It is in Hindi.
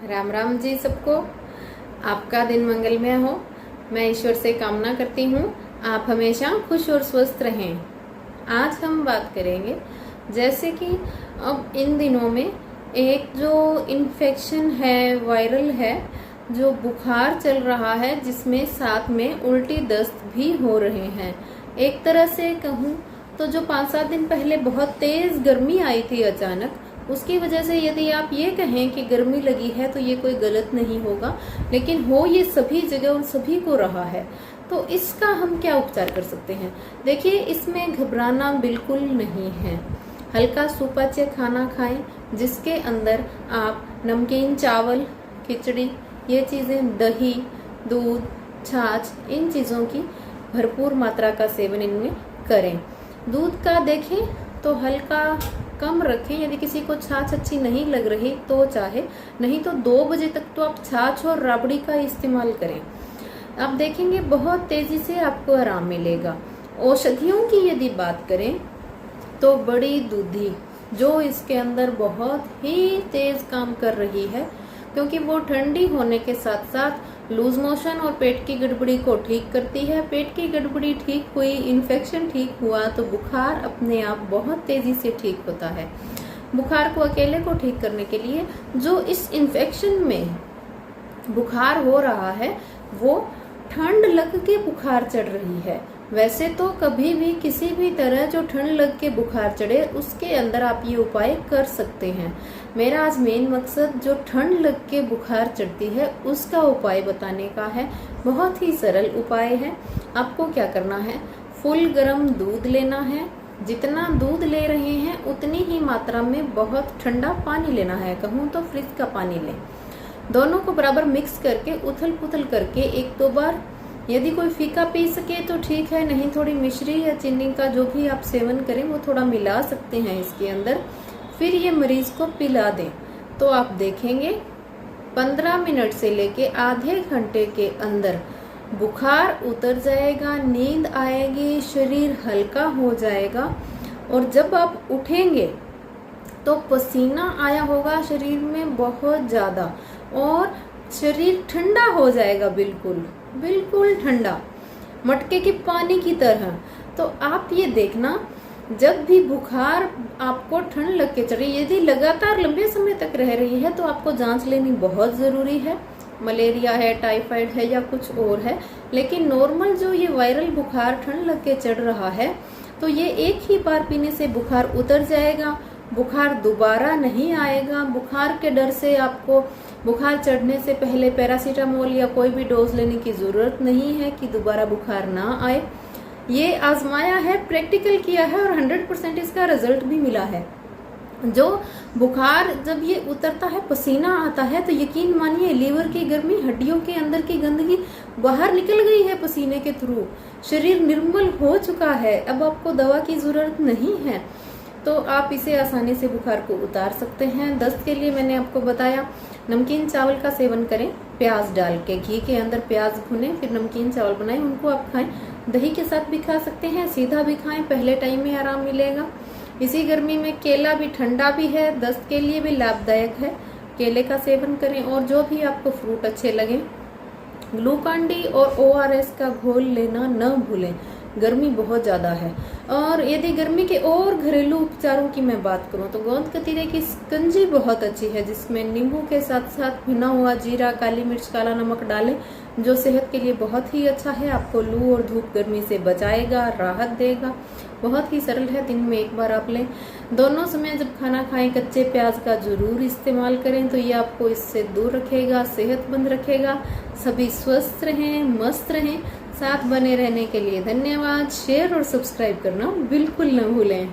राम राम जी सबको। आपका दिन मंगलमय हो। मैं ईश्वर से कामना करती हूँ आप हमेशा खुश और स्वस्थ रहें। आज हम बात करेंगे जैसे कि अब इन दिनों में एक जो इन्फेक्शन है, वायरल है, जो बुखार चल रहा है, जिसमें साथ में उल्टी दस्त भी हो रहे हैं। एक तरह से कहूँ तो जो 5-7 दिन पहले बहुत तेज गर्मी आई थी अचानक, उसकी वजह से यदि आप ये कहें कि गर्मी लगी है तो ये कोई गलत नहीं होगा, लेकिन हो ये सभी जगह और सभी को रहा है। तो इसका हम क्या उपचार कर सकते हैं? देखिए, इसमें घबराना बिल्कुल नहीं है। हल्का सुपाच्य खाना खाएं, जिसके अंदर आप नमकीन चावल, खिचड़ी, ये चीजें, दही, दूध, छाछ, इन चीजों की भरपूर मात्रा का सेवन इनमें करें। दूध का देखें तो हल्का कम रखें। यदि किसी को छाछ अच्छी नहीं लग रही तो चाहे, नहीं तो 2 बजे तक तो आप छाछ और राबड़ी का इस्तेमाल करें। आप देखेंगे बहुत तेजी से आपको आराम मिलेगा। औषधियों की यदि बात करें तो बड़ी दूधी, जो इसके अंदर बहुत ही तेज काम कर रही है, क्योंकि वो ठंडी होने के साथ साथ लूज मोशन और पेट की गड़बड़ी को ठीक करती है। पेट की गड़बड़ी ठीक हुई, इन्फेक्शन ठीक हुआ तो बुखार अपने आप बहुत तेजी से ठीक होता है। बुखार को अकेले को ठीक करने के लिए जो इस इन्फेक्शन में बुखार हो रहा है, वो ठंड लग के बुखार चढ़ रही है। वैसे तो कभी भी किसी भी तरह जो ठंड लग के बुखार चढ़े, उसके अंदर आप ये उपाय कर सकते हैं। मेरा आज मेन मकसद जो ठंड लग के बुखार चढ़ती है उसका उपाय बताने का है। बहुत ही सरल उपाय है। आपको क्या करना है, फुल गर्म दूध लेना है। जितना दूध ले रहे हैं उतनी ही मात्रा में बहुत ठंडा पानी लेना है। कहूँ तो फ्रिज का पानी लें। दोनों को बराबर मिक्स करके उथल पुथल करके 1-2 बार, यदि कोई फीका पी सके तो ठीक है, नहीं थोड़ी मिश्री या चीनी का जो भी आप सेवन करें वो थोड़ा मिला सकते हैं इसके अंदर। फिर ये मरीज को पिला दें तो आप देखेंगे 15 मिनट से लेके आधे घंटे के अंदर बुखार उतर जाएगा, नींद आएगी, शरीर हल्का हो जाएगा। और जब आप उठेंगे तो पसीना आया होगा शरीर में बहुत ज्यादा, और शरीर ठंडा हो जाएगा, बिल्कुल बिल्कुल ठंडा, मटके के पानी की तरह। तो आप ये देखना, जब भी बुखार आपको ठंड लग के चढ़े, यदि लगातार लंबे समय तक रह रही है तो आपको जांच लेनी बहुत जरूरी है। मलेरिया है, टाइफाइड है या कुछ और है। लेकिन नॉर्मल जो ये वायरल बुखार ठंड लग के चढ़ रहा है, तो ये एक ही बार पीने से बुखार उतर जाएगा, बुखार दोबारा नहीं आएगा। बुखार के डर से आपको बुखार चढ़ने से पहले पैरासीटामोल या कोई भी डोज लेने की जरूरत नहीं है कि दोबारा बुखार ना आए। ये आजमाया है, प्रैक्टिकल किया है और 100% इसका रिजल्ट भी मिला है। जो बुखार जब ये उतरता है, पसीना आता है, तो यकीन मानिए लीवर की गर्मी, हड्डियों के अंदर की गंदगी बाहर निकल गई है पसीने के थ्रू। शरीर निर्मल हो चुका है। अब आपको दवा की जरूरत नहीं है, तो आप इसे आसानी से बुखार को उतार सकते हैं। दस्त के लिए मैंने आपको बताया, नमकीन चावल का सेवन करें, प्याज डाल के घी के अंदर प्याज भुनें, फिर नमकीन चावल बनाएं, उनको आप खाएं। दही के साथ भी खा सकते हैं, सीधा भी खाएं, पहले टाइम में आराम मिलेगा। इसी गर्मी में केला भी ठंडा भी है, दस्त के लिए भी लाभदायक है, केले का सेवन करें। और जो भी आपको फ्रूट अच्छे लगे, ग्लूकॉन डी और ORS का घोल लेना न भूलें, गर्मी बहुत ज्यादा है। और यदि गर्मी के और घरेलू उपचारों की मैं बात करूं तो गोंद कतीरे की शिकंजी बहुत अच्छी है, जिसमें नींबू के साथ साथ भुना हुआ जीरा, काली मिर्च, काला नमक डालें, जो सेहत के लिए बहुत ही अच्छा है। आपको लू और धूप गर्मी से बचाएगा, राहत देगा। बहुत ही सरल है, दिन में 1 बार आप लें। दोनों समय जब खाना खाएं कच्चे प्याज का जरूर इस्तेमाल करें, तो ये आपको इससे दूर रखेगा, सेहतमंद रखेगा। सभी स्वस्थ रहें, मस्त रहें। साथ बने रहने के लिए धन्यवाद। शेयर और सब्सक्राइब करना बिल्कुल न भूलें।